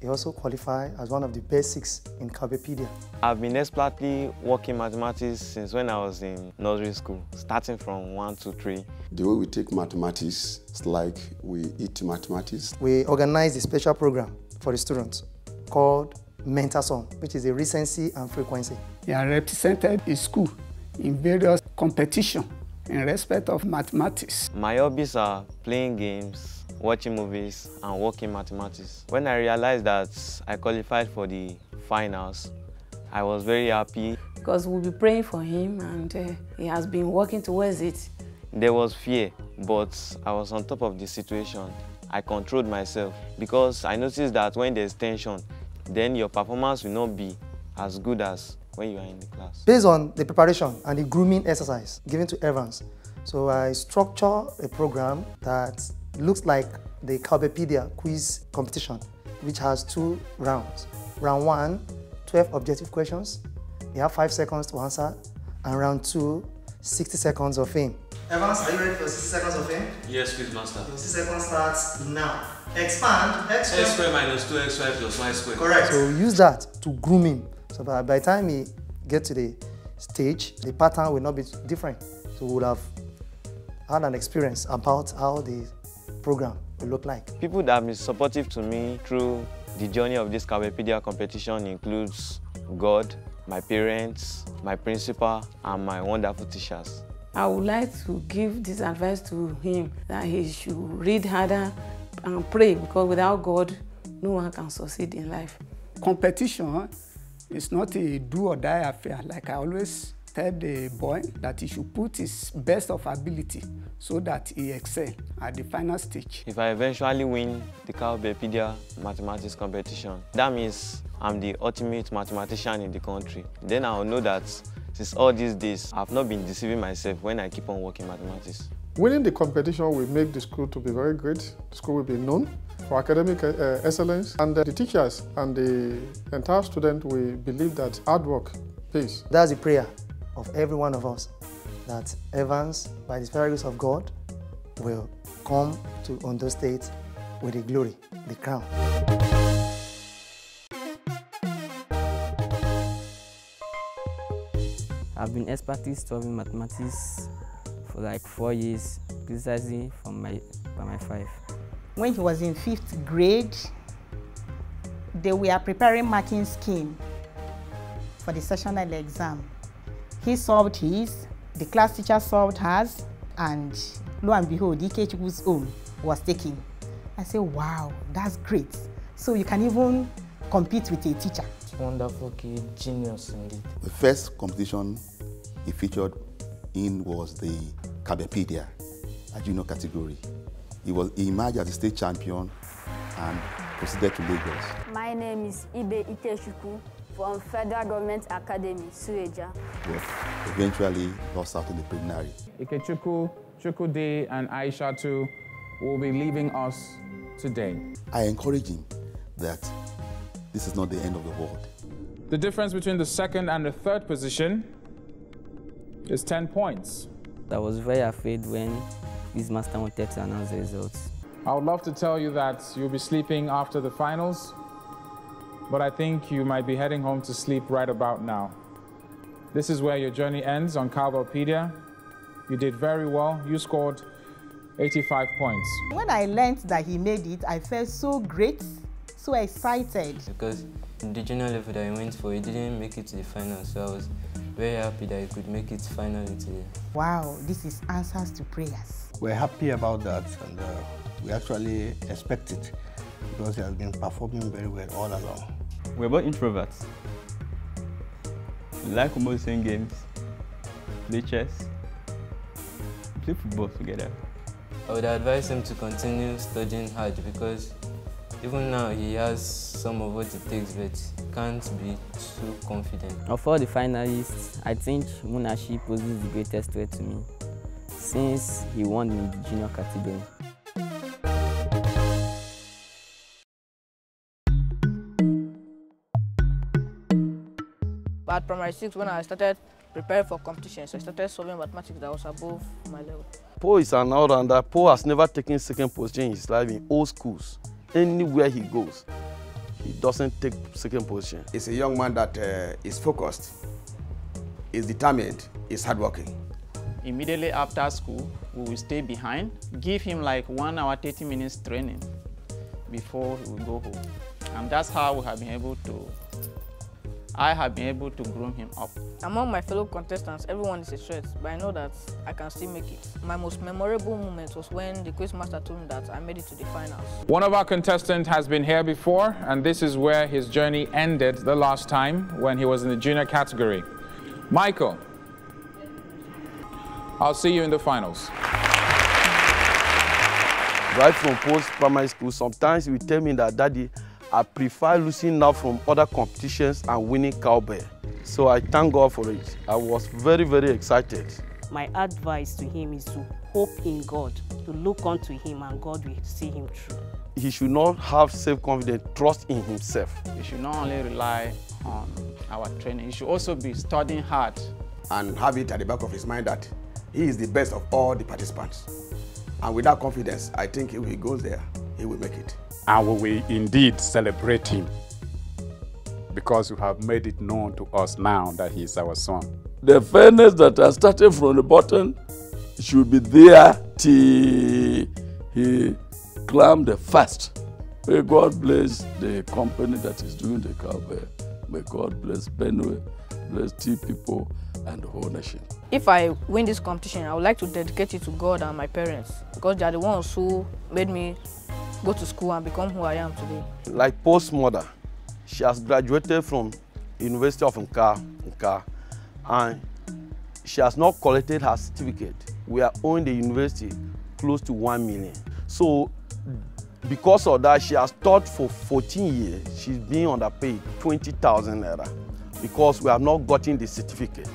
he also qualified as one of the best 6 in Calbepedia.
I've been expertly working mathematics since when I was in nursery school, starting from 1 to 3.
The way we take mathematics, it's like we eat mathematics.
We organized a special program for the students called Mentor Song, which is a recency and frequency.
He has represented his school in various competitions in respect of mathematics.
My hobbies are playing games, watching movies, and working mathematics. When I realized that I qualified for the finals, I was very happy.
Because we'll be praying for him and he has been working towards it.
There was fear, but I was on top of the situation. I controlled myself because I noticed that when there's tension, then your performance will not be as good as when you are in the class.
Based on the preparation and the grooming exercise given to Evans, so I structure a program that looks like the Calbepedia quiz competition, which has 2 rounds. Round 1, 12 objective questions. You have 5 seconds to answer. And round 2, 60 seconds of fame. Evans, are you ready for 60 seconds of fame?
Yes, please, master.
Your 60 seconds starts now. Expand, x
squared minus 2xy plus y squared.
Correct. So use that to groom him. So by the time he gets to the stage, the pattern will not be different. So we would have had an experience about how the program will look like.
People that have been supportive to me through the journey of this Calbepedia competition includes God, my parents, my principal, and my wonderful teachers.
I would like to give this advice to him that he should read harder and pray, because without God, no one can succeed in life.
Competition is not a do or die affair. Like I always tell the boy that he should put his best of ability so that he excel at the final stage.
If I eventually win the Calbepedia mathematics competition, that means I'm the ultimate mathematician in the country. Then I'll know that since all these days, I've not been deceiving myself when I keep on working mathematics.
Winning the competition will make the school to be very great. The school will be known for academic excellence, and the teachers and the entire student will believe that hard work pays.
That's the prayer of every one of us, that Evans, by the special grace of God, will come to Ondo State with the glory, the crown.
I've been expertly studying mathematics for like 4 years, precisely by my 5.
When he was in 5th grade, they were preparing marking scheme for the sessional exam. He solved his, the class teacher solved hers, and lo and behold, Ikechukwu's own was taken. I said, wow, that's great. So you can even compete with a teacher.
Wonderful kid, genius indeed.
The first competition he featured in was the Calbepedia, a junior category. He emerged as a state champion and proceeded to Lagos.
My name is Ibe Ikechukwu from Federal Government Academy, Sueja.
But eventually lost out in the preliminary.
Ikechukwu, Chukwudi, and Aishatu will be leaving us today.
I encourage him that this is not the end of the world.
The difference between the 2nd and the 3rd position is 10 points.
I was very afraid when this master wanted to announce the results.
I would love to tell you that you'll be sleeping after the finals, but I think you might be heading home to sleep right about now. This is where your journey ends on Calbepedia. You did very well. You scored 85 points.
When I learned that he made it, I felt so great, so excited.
Because in the junior level that he went for, he didn't make it to the final, so I was very happy that he could make it finally today.
Wow, this is answers to prayers.
We're happy about that, and we actually expect it because he has been performing very well all along.
We're both introverts. We like almost the same games, play chess, play football together.
I would advise him to continue studying hard because even now he has some of what it takes, but he can't be too confident.
Of all the finalists, I think Munashi poses the greatest threat to me since he won in the junior category.
But at primary 6, when I started
preparing for competition, so I started solving mathematics that was above my level.
Paul is an all-rounder. Paul has never taken second position in his life in all schools. Anywhere he goes, he doesn't take second position.
He's a young man that is focused, is determined, is hardworking.
Immediately after school, we will stay behind, give him like 1 hour, 30 minutes training before we go home. And that's how we have been able to, I have been able to groom him up.
Among my fellow contestants, everyone is a threat, but I know that I can still make it. My most memorable moment was when the quizmaster told me that I made it to the finals.
One of our contestants has been here before, and this is where his journey ended the last time when he was in the junior category. Michael, I'll see you in the finals.
Right from post-primary school, sometimes he will tell me that, Daddy, I prefer losing now from other competitions and winning cowbell. So I thank God for it. I was very, very excited.
My advice to him is to hope in God, to look unto him, and God will see him through.
He should not have self-confidence, trust in himself.
We should not only rely on our training, he should also be studying hard.
And have it at the back of his mind that he is the best of all the participants. And with that confidence, I think if he goes there, he will make it.
And we will indeed celebrate him, because you have made it known to us now that he is our son.
The fairness that has started from the bottom should be there till he climbed the first. May God bless the company that is doing the cowbell. May God bless Benue, bless T people and the whole nation.
If I win this competition, I would like to dedicate it to God and my parents, because they are the ones who made me go to school and become who I am today.
Like Paul's mother, she has graduated from University of Nka, and she has not collected her certificate. We are owing the university close to 1 million. So because of that, she has taught for 14 years. She's being underpaid 20,000 naira because we have not gotten the certificate.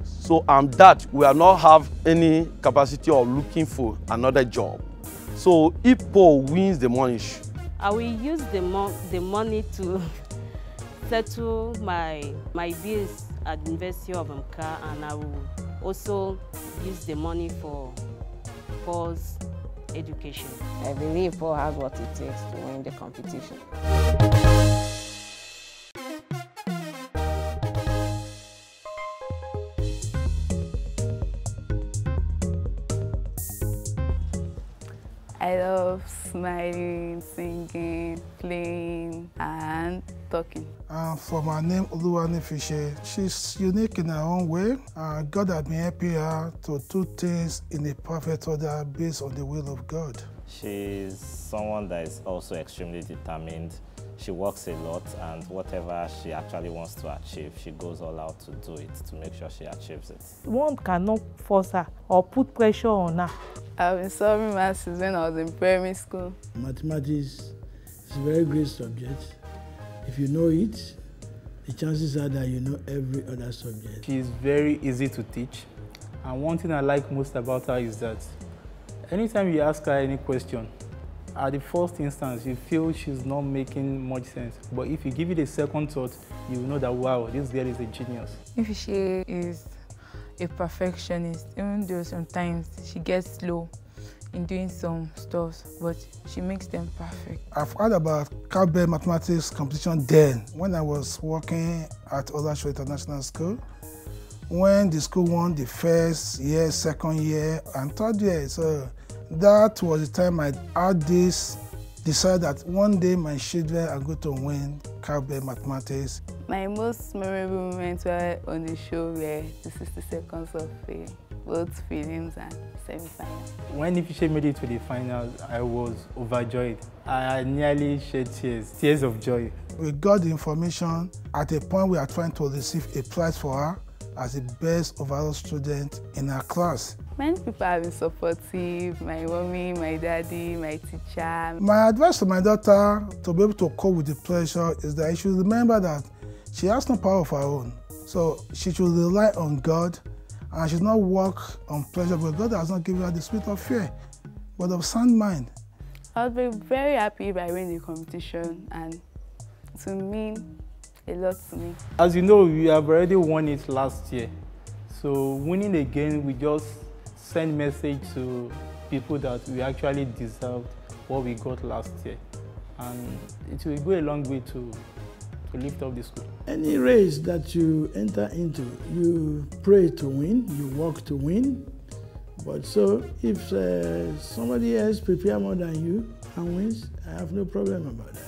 So that we have not have any capacity of looking for another job. So if Paul wins the money,
I will use the money to settle my bills at the University of Nka, and I will also use the money for Paul's education.
I believe Paul has what it takes to win the competition.
I love smiling, singing, playing, and talking.
For my name, Oluwani Fishe, she's unique in her own way. God has been helping her to do things in a perfect order based on the will of God.
She's someone that is also extremely determined. She works a lot, and whatever she actually wants to achieve, she goes all out to do it, to make sure she achieves it.
One cannot force her or put pressure on her.
I've been solving maths since when I was in primary school.
Mathematics is a very great subject. If you know it, the chances are that you know every other subject.
She's very easy to teach. And one thing I like most about her is that anytime you ask her any question, at the first instance, you feel she's not making much sense. But if you give it a second thought, you will know that, wow, this girl is a genius.
If she is a perfectionist, even though sometimes she gets slow in doing some stuff, but she makes them perfect.
I've heard about cowbell mathematics competition then, when I was working at Olasho International School, when the school won the first year, second year, and third year. So that was the time I had decided that one day my children are going to win cowbell mathematics.
My most memorable moments were on the show were the 60 seconds of fame, both prelims and semi-finals.
When Ifeanyi made it to the finals, I was overjoyed. I nearly shed tears of joy.
We got the information at a point we are trying to receive a prize for her as the best overall student in her class.
Many people have been supportive, my mommy, my daddy, my teacher.
My advice to my daughter to be able to cope with the pressure is that she should remember that she has no power of her own. So she should rely on God and she should not work on pressure, because God has not given her the spirit of fear, but of sound mind.
I'll be very happy by winning the competition, and it will mean a lot to me.
As you know, we have already won it last year. So winning again, we just send message to people that we actually deserved what we got last year. And it will go a long way to lift up the school.
Any race that you enter into, you pray to win, you work to win. But so if somebody else prepare more than you and wins, I have no problem about that.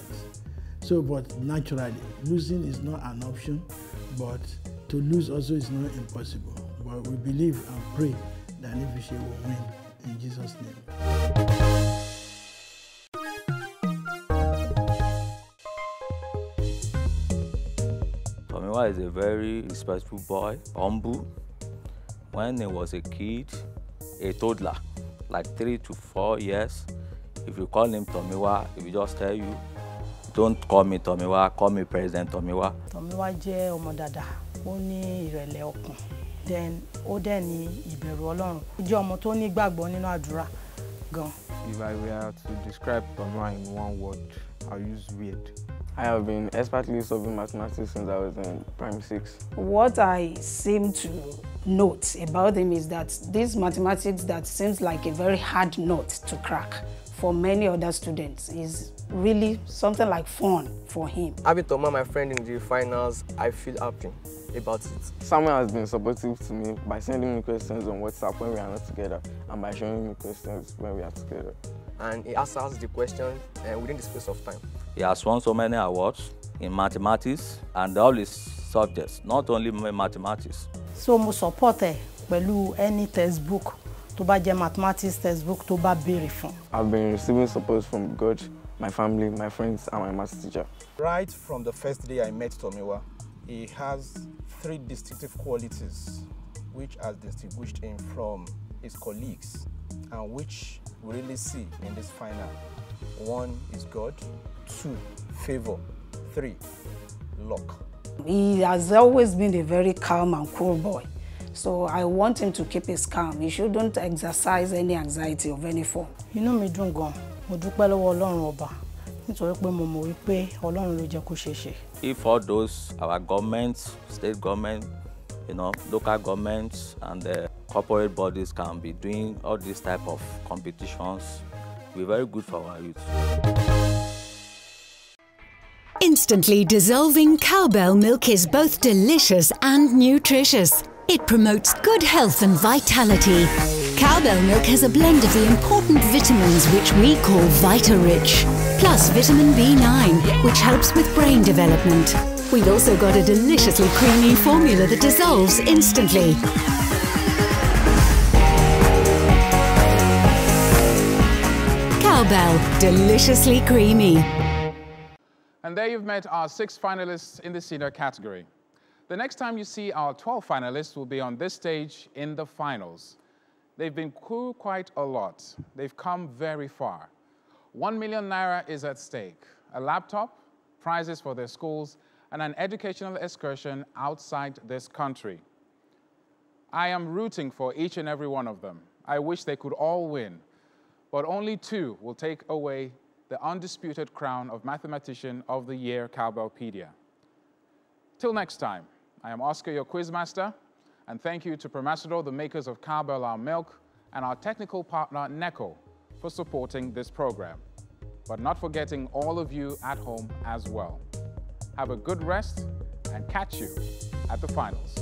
So, but naturally, losing is not an option, but to lose also is not impossible. But we believe and pray that Nifishe will win in Jesus' name.
Tomiwa is a very respectful boy, humble. When he was a kid, a toddler, like 3 to 4 years, if you call him Tomiwa, he will just tell you, don't call me Tomiwa, call me President Tomiwa.
Tomiwa jẹ́ ọmọ dáadáa, ó ní ìrẹ̀lẹ̀ ọkàn, then ó dẹ̀ ní ìbẹ̀rù Ọlọ́run. Ó jẹ́ ọmọ tó ní ìgbàgbọ́ nínú àdúrà gan.
If I were to describe Tomiwa in one word, I'll use weird.
I have been expertly solving mathematics since I was in primary 6.
What I seem to note about him is that this mathematics that seems like a very hard nut to crack for many other students is really something like fun for him.
Having Toma, my friend in the finals, I feel happy about it. Samuel has been supportive to me by sending me questions on WhatsApp when we are not together and by showing me questions when we are together. And he answers the question within the space of time.
He has won so many awards in mathematics and all his subjects, not only mathematics.
So mo support ẹ pẹ̀lú any textbook tó bá jẹ́ mathematics textbook tó bá béèrè fún.
I've been receiving support from God, my family, my friends, and my maths teacher.
Right from the first day I met Tomiwa, he has 3 distinctive qualities which has distinguished him from his colleagues and which we really see in this final. 1 is God, 2, favor, 3, luck.
He has always been a very calm and cool boy. So I want him to keep his calm. He shouldn't exercise any anxiety of any form.
Inú mi dùn gan, mo dúpẹ́ lọ́wọ́ Ọlọ́run ọba nítorí pé mo mọ̀ wípé Ọlọ́run ló jẹ́ kó ṣeé ṣe.
If all those, our governments, state government, local governments and corporate bodies can be doing all these type of competitions, it will be very good for our youth.
Instantly dissolving cowbell milk is both delicious and nutritious. It promotes good health and vitality. Cowbell milk has a blend of the important vitamins which we call Vita-Rich, plus vitamin B9, which helps with brain development. We've also got a deliciously creamy formula that dissolves instantly. Cowbell, deliciously creamy.
And there you've met our 6 finalists in the senior category. The next time you see our 12 finalists will be on this stage in the finals. They've been through quite a lot. They've come very far. 1 million naira is at stake, a laptop, prizes for their schools, and an educational excursion outside this country. I am rooting for each and every one of them. I wish they could all win, but only 2 will take away the undisputed crown of Mathematician of the Year Cowbellpedia. Till next time, I am Oscar, your quizmaster, and thank you to Promasidor, the makers of Cowbell Our Milk, and our technical partner, NECO, for supporting this program, but not forgetting all of you at home as well. Have a good rest, and catch you at the finals.